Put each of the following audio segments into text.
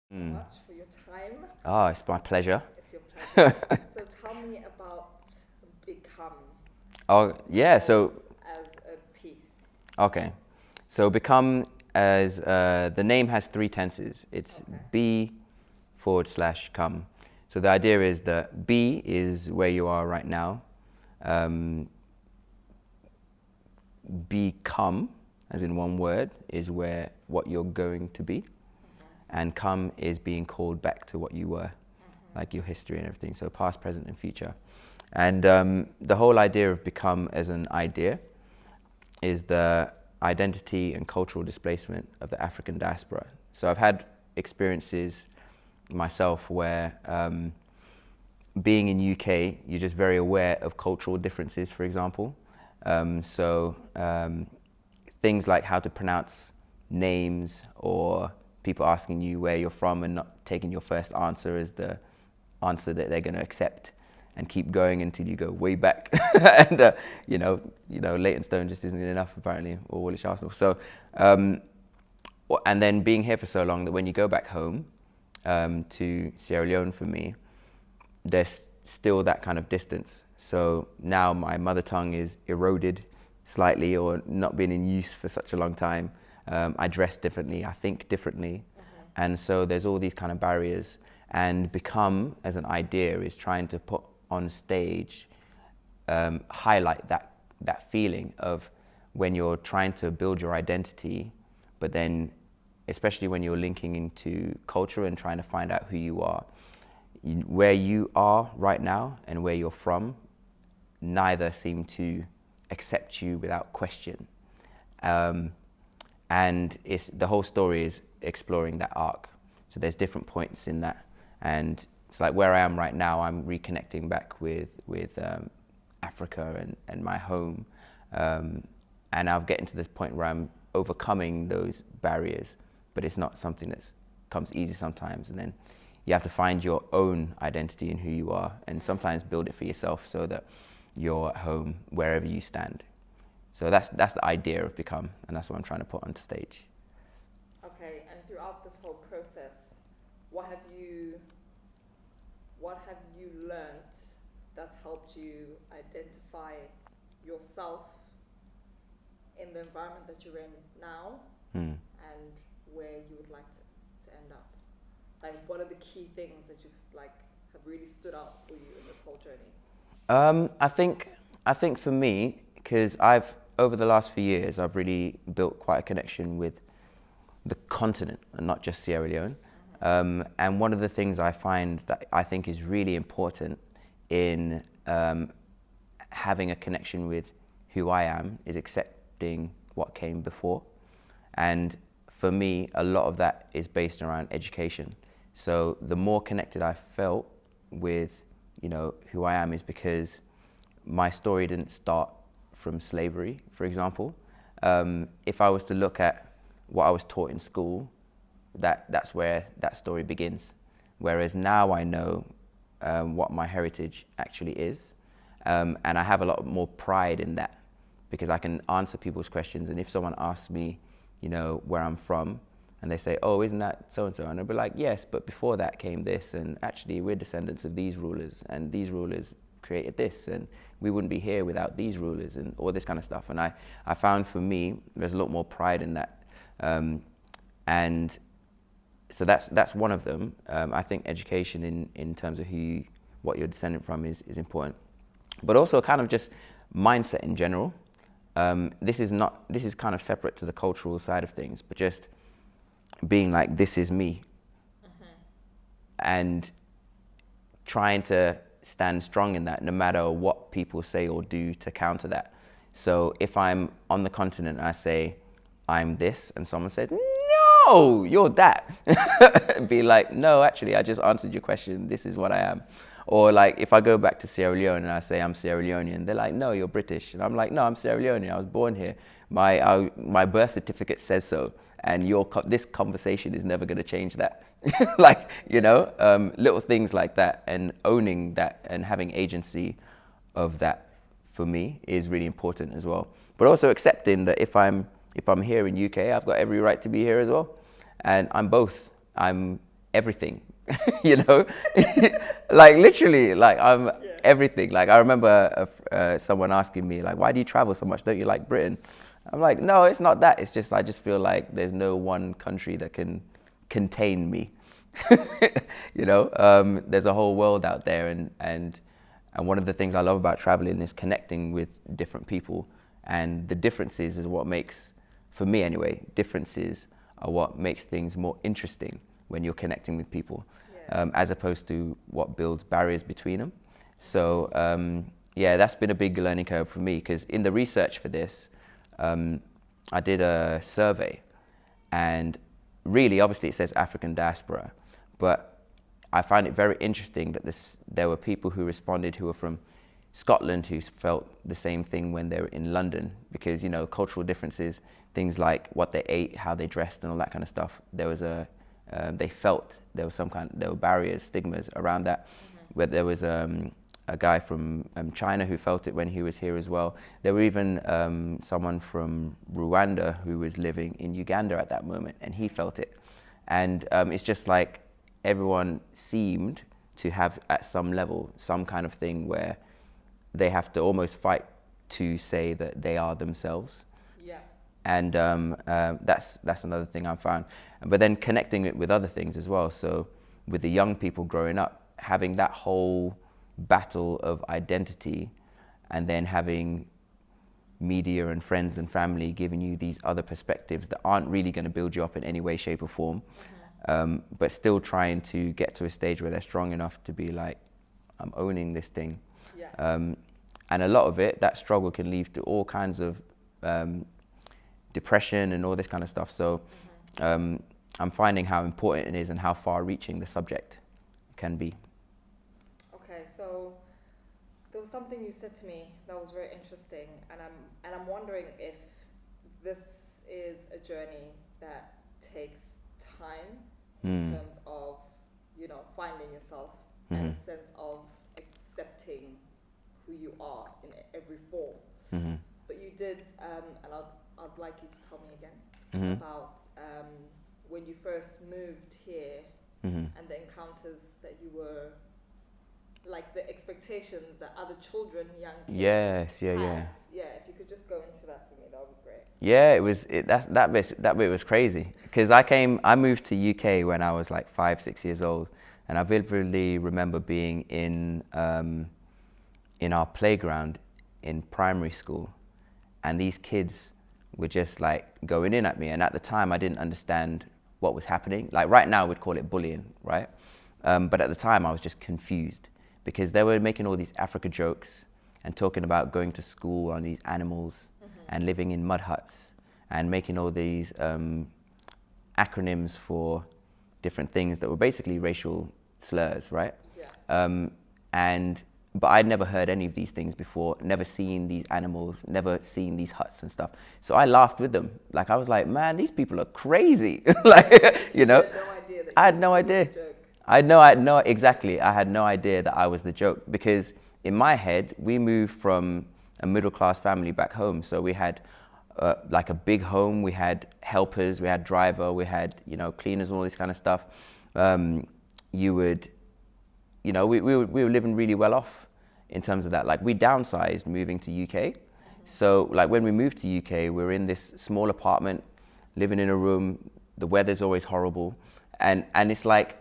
so Mm. much for your time. Oh, it's my pleasure. It's your pleasure. So tell me about Become Oh, yeah. as So, as a piece. okay. So become as the name has three tenses. It's Okay. be forward slash come. So the idea is that be is where you are right now. Um, become, as in one word, is where what you're going to be. And come is being called back to what you were, like your history and everything. So past, present, and future. And the whole idea of become as an idea is the identity and cultural displacement of the African diaspora. So I've had experiences myself where being in UK, you're just very aware of cultural differences, for example. Things like how to pronounce names, or people asking you where you're from and not taking your first answer as the answer that they're going to accept, and keep going until you go way back. And Leytonstone just isn't enough apparently, or Woolwich Arsenal. So, and then being here for so long that when you go back home to Sierra Leone, for me, there's still that kind of distance. So now my mother tongue is eroded slightly, or not been in use for such a long time. I dress differently, I think differently. And so there's all these kind of barriers. And become as an idea is trying to put on stage, highlight that feeling of when you're trying to build your identity, but then especially when you're linking into culture and trying to find out who you are, where you are right now and where you're from, neither seem to accept you without question. And the whole story is exploring that arc. So there's different points in that. And it's like where I am right now, I'm reconnecting back with Africa and my home. And I'm getting to this point where I'm overcoming those barriers, but it's not something that comes easy sometimes. And then you have to find your own identity in who you are, and sometimes build it for yourself so that you're at home wherever you stand. So that's the idea of become, and that's what I'm trying to put onto stage. Okay, and throughout this whole process, what have you learned that's helped you identify yourself in the environment that you're in now, and where you would like to end up? Like, what are the key things that have really stood out for you in this whole journey? I think for me, because over the last few years, I've really built quite a connection with the continent and not just Sierra Leone. And one of the things I find that I think is really important in having a connection with who I am is accepting what came before. And for me, a lot of that is based around education. So the more connected I felt with, who I am, is because my story didn't start from slavery, for example. If I was to look at what I was taught in school, that's where that story begins. Whereas now I know what my heritage actually is, and I have a lot more pride in that, because I can answer people's questions. And if someone asks me, where I'm from, and they say, oh, isn't that so-and-so? And I'll be like, yes, but before that came this, and actually we're descendants of these rulers, and these rulers created this, and we wouldn't be here without these rulers, and all this kind of stuff. And I found for me, there's a lot more pride in that. And so that's one of them. I think education in terms of what you're descendant from is important. But also kind of just mindset in general. This is kind of separate to the cultural side of things, but just being like, this is me. And trying to stand strong in that, no matter what people say or do to counter that. So if I'm on the continent and I say, I'm this, and someone says, no, you're that. Be like, no, actually, I just answered your question. This is what I am. Or like, if I go back to Sierra Leone and I say I'm Sierra Leonean, they're like, no, you're British. And I'm like, no, I'm Sierra Leonean. I was born here. My birth certificate says so. And this conversation is never going to change that. Like, little things like that, and owning that and having agency of that, for me, is really important as well. But also accepting that if I'm here in UK, I've got every right to be here as well. And I'm both. I'm everything, you know, like literally, like I'm everything. Like I remember someone asking me, like, why do you travel so much? Don't you like Britain? I'm like, no, it's not that. It's just I just feel like there's no one country that can contain me. You know, there's a whole world out there, and one of the things I love about traveling is connecting with different people, and the differences is what makes, for me anyway, differences are what makes things more interesting when you're connecting with people, as opposed to what builds barriers between them. So yeah, that's been a big learning curve for me, because in the research for this, I did a survey, and really, obviously it says African diaspora, but I find it very interesting that there were people who responded who were from Scotland who felt the same thing when they were in London, because, you know, cultural differences, things like what they ate, how they dressed and all that kind of stuff, there was they felt there was there were barriers, stigmas around that. Where there was a guy from China who felt it when he was here as well. There were even someone from Rwanda who was living in Uganda at that moment, and he felt it. And it's just like everyone seemed to have, at some level, some kind of thing where they have to almost fight to say that they are themselves. Yeah. And that's another thing I found. But then connecting it with other things as well. So with the young people growing up, having that whole battle of identity, and then having media and friends and family giving you these other perspectives that aren't really going to build you up in any way, shape or form, but still trying to get to a stage where they're strong enough to be like, I'm owning this thing. Yeah. And a lot of it, that struggle can lead to all kinds of depression and all this kind of stuff. So I'm finding how important it is and how far-reaching the subject can be. Okay, so there was something you said to me that was very interesting, and I'm wondering if this is a journey that takes time in terms of, you know, finding yourself and a sense of accepting who you are in every form. But you did, and I'd like you to tell me again about when you first moved here and the encounters that you were, like the expectations that other children, young kids had. Yeah, if you could just go into that for me, that would be great. Yeah, that bit was crazy, because I moved to UK when I was like 5-6 years old, and I vividly remember being in our playground in primary school, and these kids were just like going in at me, and at the time I didn't understand what was happening. Like right now we'd call it bullying, right? But at the time I was just confused, because they were making all these Africa jokes and talking about going to school on these animals and living in mud huts and making all these acronyms for different things that were basically racial slurs, right? Yeah. But I'd never heard any of these things before, never seen these animals, never seen these huts and stuff. So I laughed with them. Like, I was like, man, these people are crazy. Like, you know, I had no idea. I had no idea that I was the joke, because in my head, we moved from a middle-class family back home. So we had like a big home, we had helpers, we had driver, we had, you know, cleaners and all this kind of stuff. We were living really well off in terms of that. Like, we downsized moving to UK. So like when we moved to UK, we're in this small apartment, living in a room, the weather's always horrible. And it's like,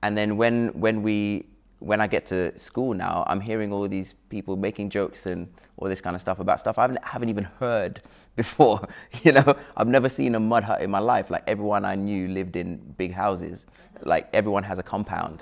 and then when I get to school now, I'm hearing all these people making jokes and all this kind of stuff about stuff I haven't even heard before. You know, I've never seen a mud hut in my life. Like, everyone I knew lived in big houses. Like, everyone has a compound.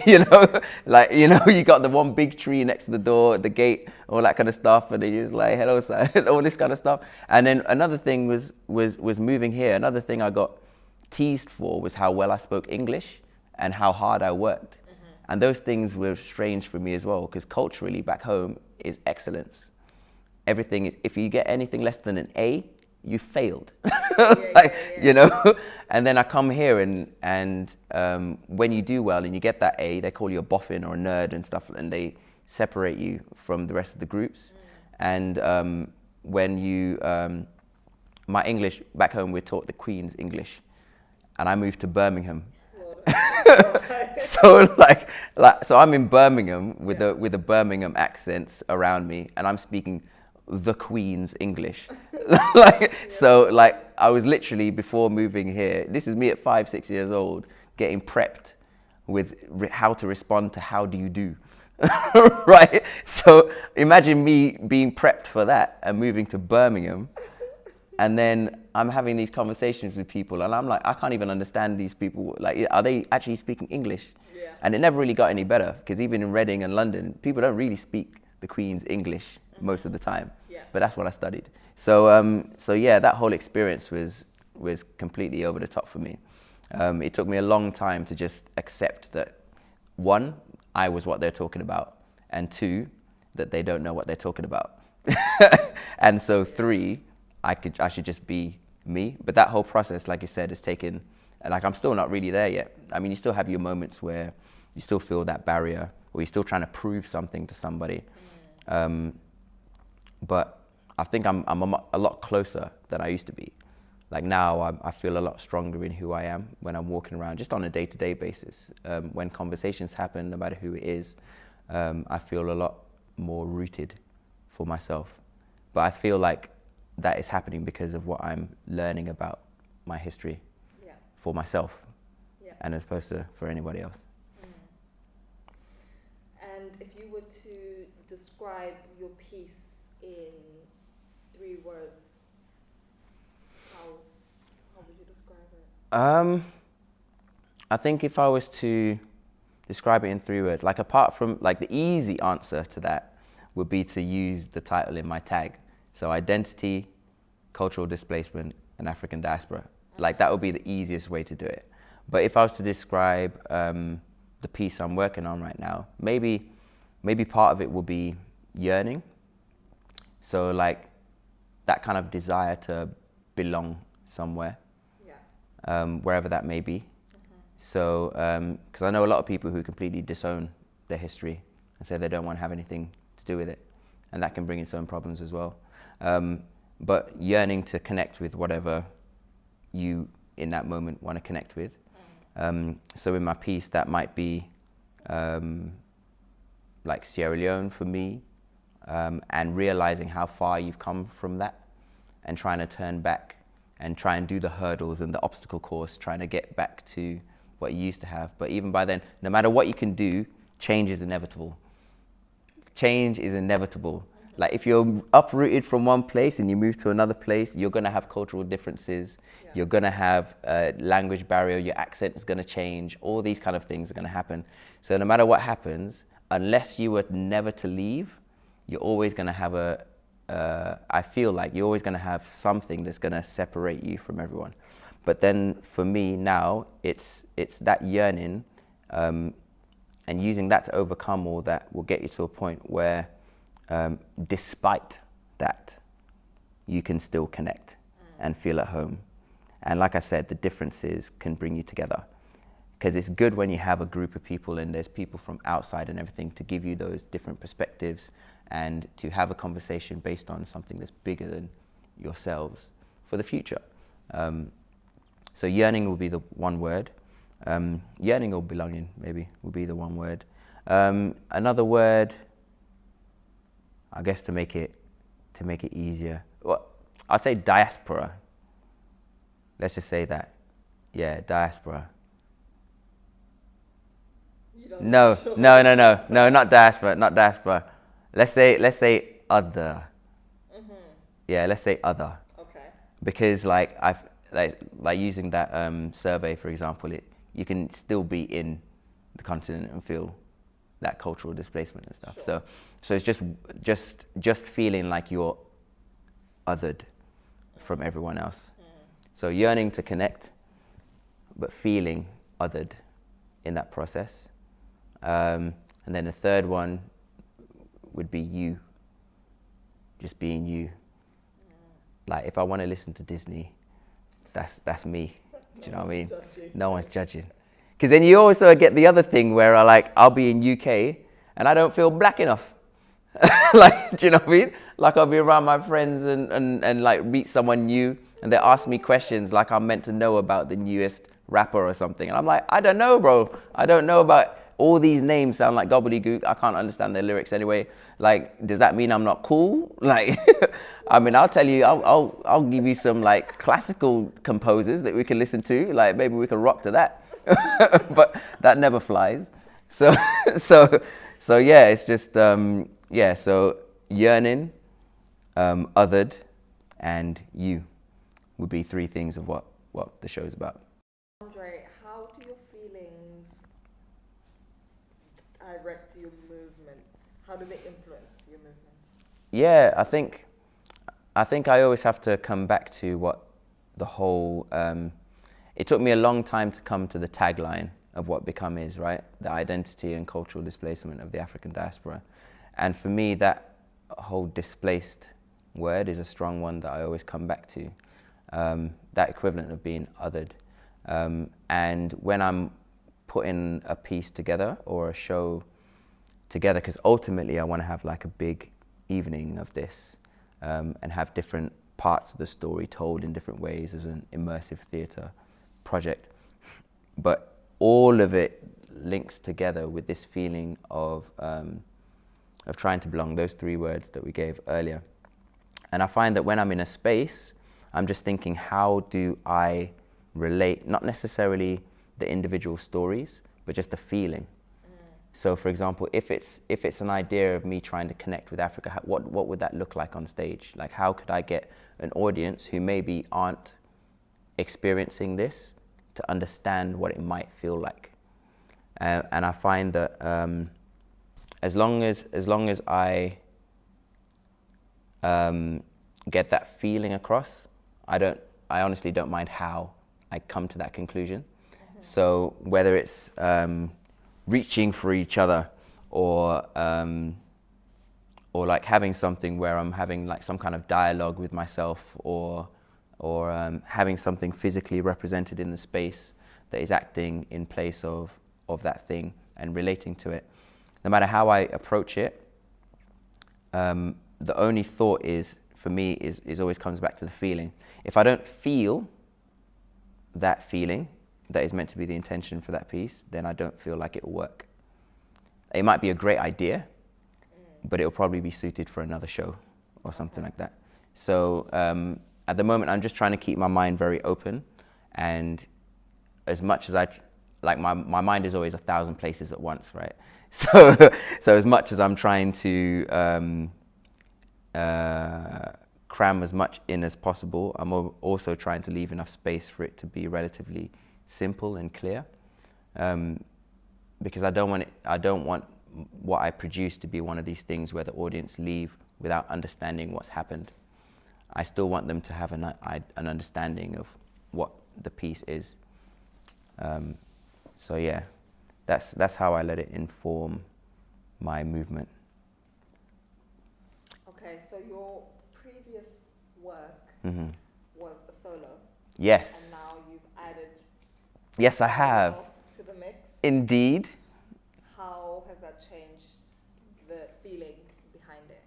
You know, like, you know, you got the one big tree next to the door, the gate, all that kind of stuff, and they just like, hello, sir, all this kind of stuff. And then another thing was moving here. Another thing I got teased for was how well I spoke English and how hard I worked. And those things were strange for me as well, because culturally back home is excellence. Everything is, if you get anything less than an A, you failed. You know? And then I come here and when you do well and you get that A, they call you a boffin or a nerd and stuff, and they separate you from the rest of the groups. And when you, my English back home, we're taught the Queen's English. And I moved to Birmingham. So I'm in Birmingham with the Birmingham accents around me, and I'm speaking the Queen's English. So I was literally, before moving here, this is me at 5-6 years old, getting prepped with how to respond to how do you do. Right? So imagine me being prepped for that and moving to Birmingham, and then I'm having these conversations with people, and I'm like, I can't even understand these people. Like, are they actually speaking English? Yeah. And it never really got any better, because even in Reading and London, people don't really speak the Queen's English most of the time. Yeah. But that's what I studied. So yeah, that whole experience was completely over the top for me. It took me a long time to just accept that, one, I was what they're talking about, and two, that they don't know what they're talking about. And so three, I should just be me. But that whole process, like you said, has taken, I'm still not really there yet. I mean, you still have your moments where you still feel that barrier, or you're still trying to prove something to somebody. But I think I'm a lot closer than I used to be. Like now, I feel a lot stronger in who I am when I'm walking around, just on a day-to-day basis. When conversations happen, no matter who it is, I feel a lot more rooted for myself. But I feel like that is happening because of what I'm learning about my history for myself, and as opposed to for anybody else. And if you were to describe your piece in 3 words, how would you describe it? I think if I was to describe it in 3 words, apart from the easy answer to that would be to use the title in my tag. So identity, cultural displacement, and African diaspora. That would be the easiest way to do it. But if I was to describe the piece I'm working on right now, maybe part of it will be yearning. So that kind of desire to belong somewhere, wherever that may be. So, because I know a lot of people who completely disown their history and say they don't want to have anything to do with it, and that can bring its own problems as well. But yearning to connect with whatever you in that moment want to connect with. So in my piece, that might be Sierra Leone for me, and realizing how far you've come from that, and trying to turn back and try and do the hurdles and the obstacle course, trying to get back to what you used to have. But even by then, no matter what you can do, change is inevitable. Change is inevitable. If you're uprooted from one place and you move to another place, you're going to have cultural differences. You're going to have a language barrier. Your accent is going to change. All these kind of things are going to happen. So no matter what happens, unless you were never to leave, you're always going to have I feel like you're always going to have something that's going to separate you from everyone. But then for me now, it's that yearning, and using that to overcome all that will get you to a point where, despite that, you can still connect and feel at home. And like I said, the differences can bring you together, because it's good when you have a group of people and there's people from outside and everything to give you those different perspectives and to have a conversation based on something that's bigger than yourselves for the future. So yearning will be the one word. Yearning or belonging maybe will be the one word. Another word, I guess to make it easier, well, I'll say diaspora. Let's just say that. Yeah, diaspora. No, not diaspora. Let's say other. Yeah, let's say other. Okay. Because I've using that survey, for example, you can still be in the continent and feel that cultural displacement and stuff. Sure. So it's just feeling like you're othered from everyone else. So yearning to connect, but feeling othered in that process. And then the third one would be you, just being you. If I want to listen to Disney, that's me. Do you know what I mean? No one's judging. Because then you also get the other thing where I'll be in UK and I don't feel black enough. Do you know what I mean? I'll be around my friends and meet someone new and they ask me questions I'm meant to know about the newest rapper or something. And I'm like, I don't know, bro. I don't know about all these names sound like gobbledygook. I can't understand their lyrics anyway. Like, does that mean I'm not cool? Like, I mean, I'll tell you, I'll give you some like classical composers that we can listen to. Like, maybe we can rock to that. But that never flies. So yeah, it's just, yeah, so yearning, othered, and you would be three things of what the show's about. Andre, how do your feelings direct your movement? How do they influence your movement? Yeah, I think I always have to come back to what the whole, it took me a long time to come to the tagline of what Become is, right? The identity and cultural displacement of the African diaspora. And for me, that whole displaced word is a strong one that I always come back to. That equivalent of being othered. And when I'm putting a piece together or a show together, because ultimately I want to have like a big evening of this and have different parts of the story told in different ways as an immersive theatre project. But all of it links together with this feeling of trying to belong, those three words that we gave earlier. And I find that when I'm in a space, I'm just thinking, how do I relate, not necessarily the individual stories, but just the feeling. So for example, if it's an idea of me trying to connect with Africa, what would that look like on stage? Like, how could I get an audience who maybe aren't experiencing this to understand what it might feel like? And I find that as long as I get that feeling across, I honestly don't mind how I come to that conclusion. Mm-hmm. So whether it's reaching for each other or like having something where I'm having like some kind of dialogue with myself or having something physically represented in the space that is acting in place of that thing and relating to it. No matter how I approach it, the only thought for me is always comes back to the feeling. If I don't feel that feeling that is meant to be the intention for that piece, then I don't feel like it will work. It might be a great idea, but it'll probably be suited for another show or something like that. So at the moment, I'm just trying to keep my mind very open, and as much as like my mind is always 1,000 places at once, right? So as much as I'm trying to cram as much in as possible, I'm also trying to leave enough space for it to be relatively simple and clear, because I don't want what I produce to be one of these things where the audience leave without understanding what's happened. I still want them to have an understanding of what the piece is. So yeah, that's how I let it inform my movement. Okay, so your previous work was a solo. Yes. And now you've added. Yes, I have. To the mix. Indeed. How has that changed the feeling behind it?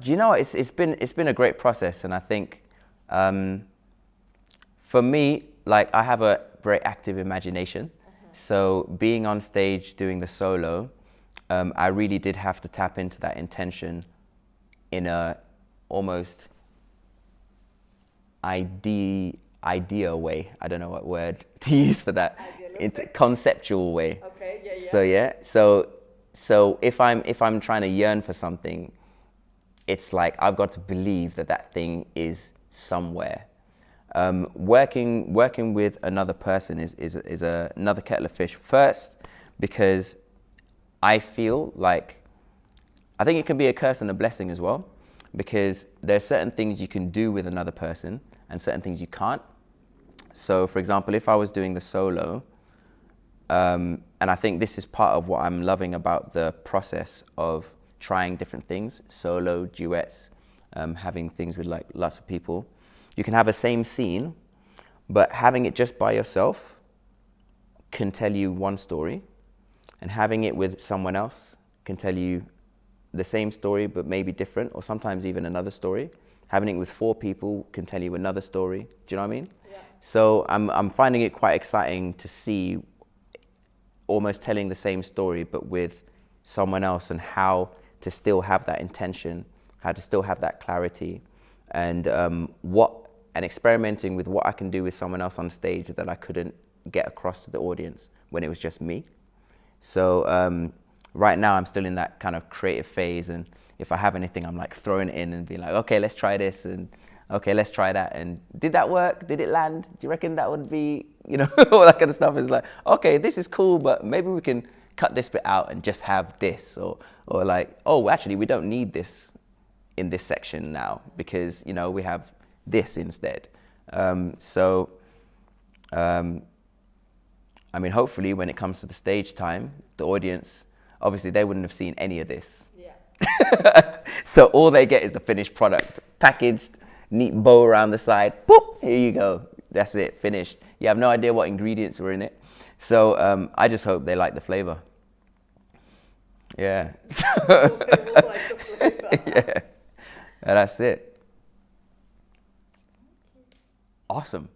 Do you know, it's been a great process, and I think for me, like, I have a very active imagination. So being on stage doing the solo, I really did have to tap into that intention in a almost idea way. I don't know what word to use for that. It's conceptual way. Okay, yeah. So yeah, so if I'm trying to yearn for something, it's like I've got to believe that thing is somewhere. Working with another person is another kettle of fish. First, because I feel like, I think it can be a curse and a blessing as well, because there's certain things you can do with another person and certain things you can't. So for example, if I was doing the solo, and I think this is part of what I'm loving about the process of trying different things, solo, duets, having things with like lots of people. You can have a same scene, but having it just by yourself can tell you one story, and having it with someone else can tell you the same story, but maybe different, or sometimes even another story. Having it with 4 people can tell you another story. Do you know what I mean? Yeah. So I'm finding it quite exciting to see almost telling the same story, but with someone else, and how to still have that intention, how to still have that clarity, and experimenting with what I can do with someone else on stage that I couldn't get across to the audience when it was just me. So right now I'm still in that kind of creative phase, and if I have anything, I'm like throwing it in and be like, okay, let's try this, and okay, let's try that, and did that work? Did it land? Do you reckon that would be, you know, all that kind of stuff is like, okay, this is cool, but maybe we can cut this bit out and just have this, or like, oh, actually, we don't need this in this section now because, you know, we have this instead. I mean, hopefully when it comes to the stage time, the audience, obviously they wouldn't have seen any of this. Yeah. So all they get is the finished product, packaged, neat bow around the side, boop, here you go. That's it, finished. You have no idea what ingredients were in it. So I just hope they like the flavor. Yeah. They will like the flavor. Yeah. And that's it. Awesome.